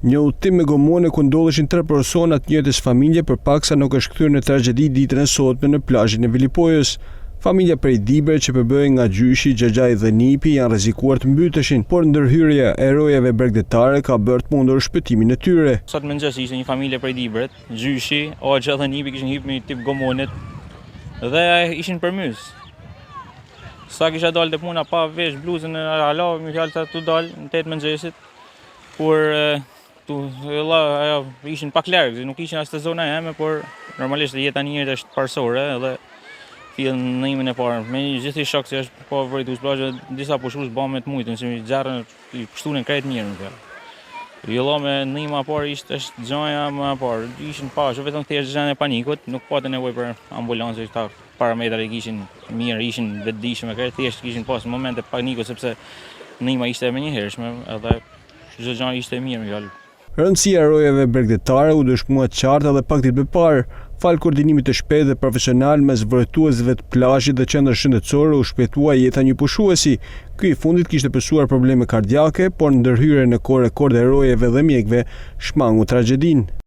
Një udhëtim me gomone ku ndodheshin 3 persona të njëjtës familje përpaksa nuk është kthyer në tragjedi ditën e sotme në plazhin e Vilipojës. Familja prej Dibre që përbëhej nga gjyshi, Xhaxhai dhe Nipi janë rrezikuar të mbyteshin, por ndërhyrja e rojeve bregdetare ka bërë të mundur shpëtimin e tyre. Sot mëngjes ishte një familje prej Dibret, gjyshi, Axha dhe Nipi kishin hyrë me një tip gomonet dhe ishin përmys. Sa kisha dalë te puna pa vesh bluzën e hala, më fjalë tu dal në 8 mëngjesit, kur ishin pak larg, nuk ishin as te zona jeme, por normalisht jeta e njerit është parsore edhe fillën ndërimin e parë. Me gjithë shok që është po vërtetues plazhe, disa pushues bën të mujtën, si xharrën i pshtunin krejt mirë në fjalë. Jo me ndërima parë ishte gjaja më e parë. Ishin pashë vetëm thjesht gjën e panikut, nuk patë nevojë për ambulancë, këta parametrat kishin mirë, ishin vetëdijshëm, krejt thjesht kishin pas momente paniku sepse ndërima ishte më njëhershme edhe çdo gjë ishte mirë në fjalë. Rëndësia e rojeve bregdetare u dëshmua qartë edhe pak ditë më parë, fal koordinimit të shpejtë dhe profesional mes vërtetuesve të plazhit dhe qendrës shëndetësore u shpejtua jeta një pushuesi. Ky i fundit kishte pësuar probleme kardiake, por ndërhyrja në kohë rekord e rojeve dhe mjekëve shmangu tragjedinë.